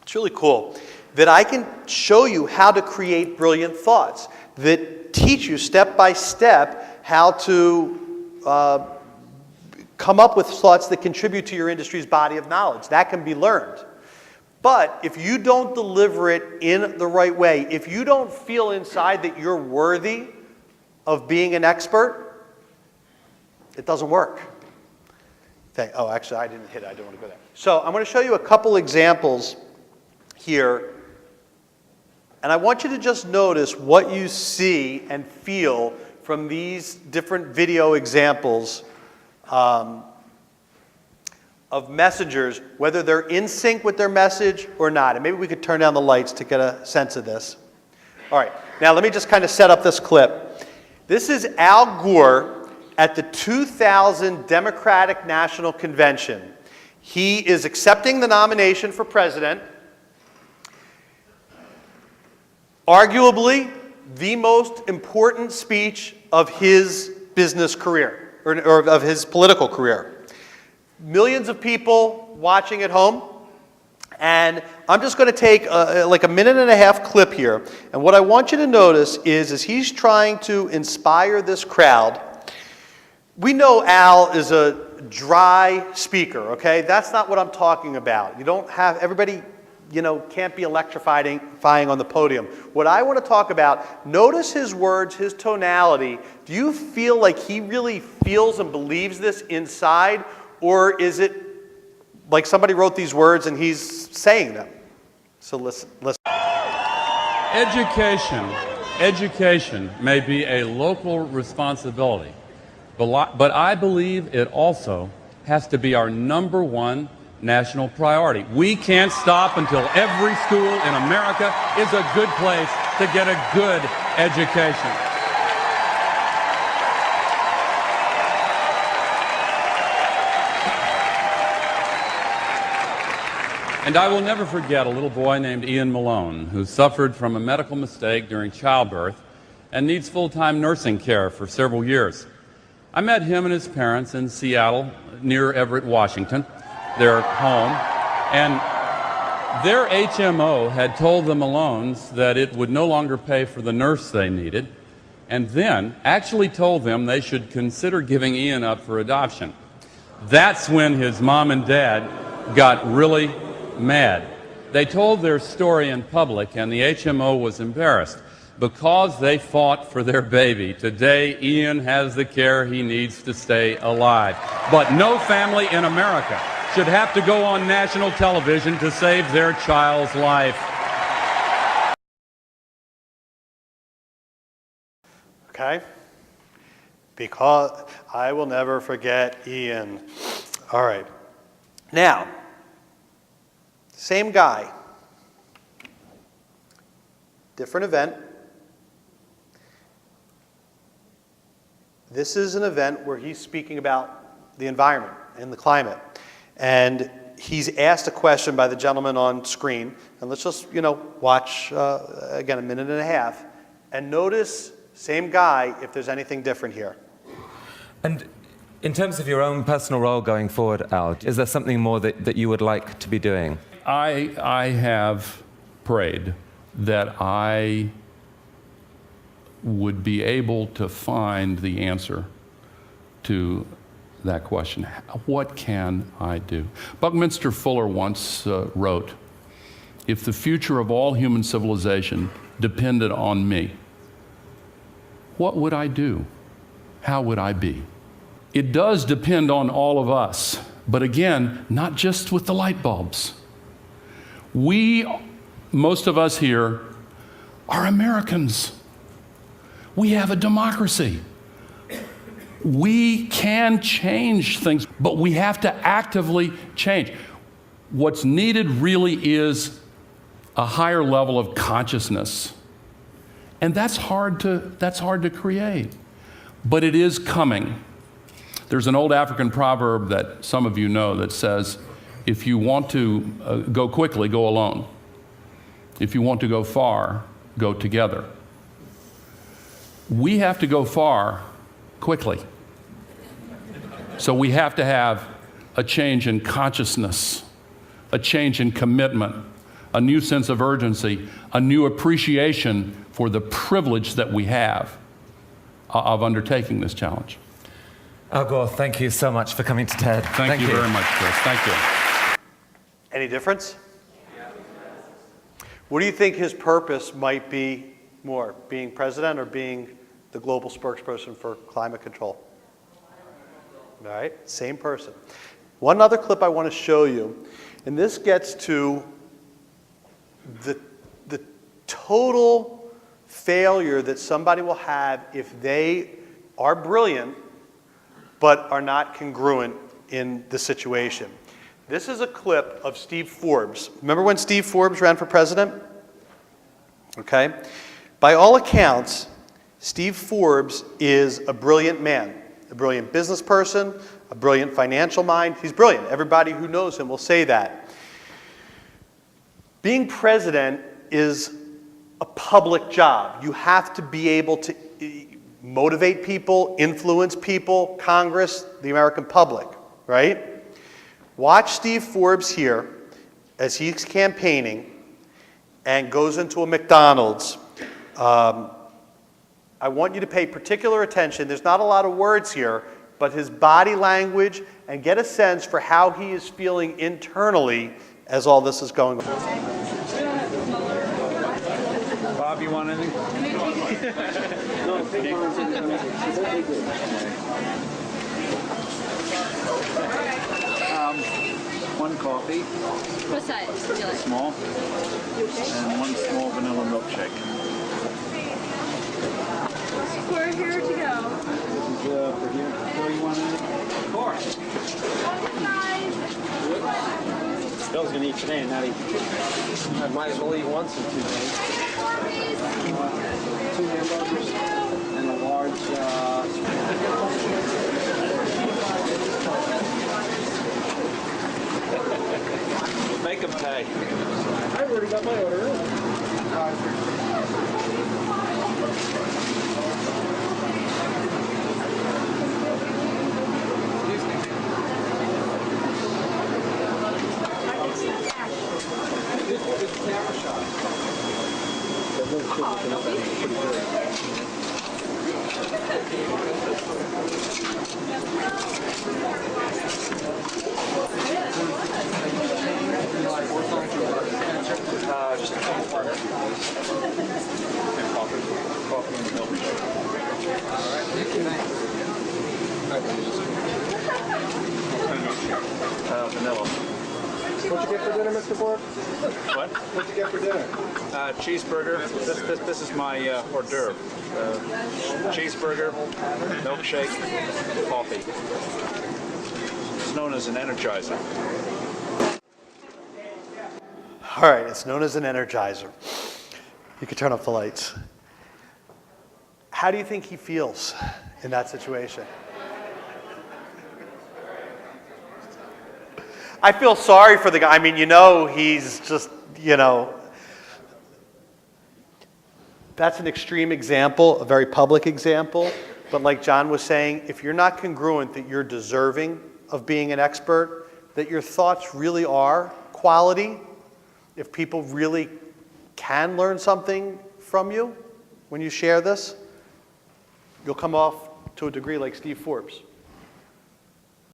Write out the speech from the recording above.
It's really cool that I can show you how to create brilliant thoughts that teach you step by step how to come up with thoughts that contribute to your industry's body of knowledge. That can be learned. But if you don't deliver it in the right way, if you don't feel inside that you're worthy of being an expert, it doesn't work. Oh, actually, I didn't hit it. I don't want to go there. So I'm going to show you a couple examples here. And I want you to just notice what you see and feel from these different video examples of messengers, whether they're in sync with their message or not. And maybe we could turn down the lights to get a sense of this. All right, now let me just kind of set up this clip. This is Al Gore at the 2000 Democratic National Convention. He is accepting the nomination for president. Arguably, the most important speech of his business career, or of his political career. Millions of people watching at home, and I'm just going to take like a minute and a half clip here, and what I want you to notice is as he's trying to inspire this crowd. We know Al is a dry speaker, okay? That's not what I'm talking about. You don't have, everybody, can't be electrifying on the podium. What I want to talk about, notice his words, his tonality. Do you feel like he really feels and believes this inside? Or is it like somebody wrote these words and he's saying them? So listen. Education may be a local responsibility, but I believe it also has to be our #1 national priority. We can't stop until every school in America is a good place to get a good education. And I will never forget a little boy named Ian Malone who suffered from a medical mistake during childbirth and needs full-time nursing care for several years. I met him and his parents in Seattle near Everett, Washington, their home, and their HMO had told the Malones that it would no longer pay for the nurse they needed, and then actually told them they should consider giving Ian up for adoption. That's when his mom and dad got really mad. They told their story in public, and the HMO was embarrassed. Because they fought for their baby, today Ian has the care he needs to stay alive. But no family in America should have to go on national television to save their child's life. Okay? Because I will never forget Ian. All right. Now, same guy. Different event. This is an event where he's speaking about the environment and the climate. And he's asked a question by the gentleman on screen. And let's just, watch, again, a minute and a half. And notice, same guy, if there's anything different here. And in terms of your own personal role going forward, Al, is there something more that you would like to be doing? I have prayed that I would be able to find the answer to that question. What can I do? Buckminster Fuller once wrote, "If the future of all human civilization depended on me, what would I do? How would I be?" It does depend on all of us, but again, not just with the light bulbs. Most of us here, are Americans. We have a democracy. We can change things, but we have to actively change. What's needed really is a higher level of consciousness. And that's hard to create, but it is coming. There's an old African proverb that some of you know that says, if you want to go quickly, go alone. If you want to go far, go together. We have to go far quickly. So we have to have a change in consciousness, a change in commitment, a new sense of urgency, a new appreciation for the privilege that we have of undertaking this challenge. Al Gore, thank you so much for coming to TED. Thank you very much, Chris. Thank you. Any difference? What do you think his purpose might be more, being president or being the global spokesperson for climate control? All right, same person. One other clip I want to show you, and this gets to the total failure that somebody will have if they are brilliant but are not congruent in the situation. This is a clip of Steve Forbes. Remember when Steve Forbes ran for president? Okay. By all accounts, Steve Forbes is a brilliant man, a brilliant business person, a brilliant financial mind. He's brilliant. Everybody who knows him will say that. Being president is a public job. You have to be able to motivate people, influence people, Congress, the American public, right? Watch Steve Forbes here as he's campaigning and goes into a McDonald's. I want you to pay particular attention. There's not a lot of words here, but his body language, and get a sense for how he is feeling internally as all this is going on. Bob, you want anything? One coffee. What size would you like? Small. And one small vanilla milkshake. We're here to go. This is for here. So you want anything? Of course. Bill's gonna eat today and not eat. I might as well eat once in 2 days. 2 hamburgers and a large. Make them pay. I've already got my order in. Just a cheeseburger. And coffee and milk. All right. Vanilla. What'd you get for dinner, Mr. Ford? What? What'd you get for dinner? Cheeseburger. This is my hors d'oeuvre. Cheeseburger, milkshake, coffee. It's known as an energizer. All right, it's known as an energizer. You can turn off the lights. How do you think he feels in that situation? I feel sorry for the guy. I mean, he's just, that's an extreme example, a very public example. But like John was saying, if you're not congruent that you're deserving of being an expert, that your thoughts really are quality, if people really can learn something from you when you share this, you'll come off to a degree like Steve Forbes.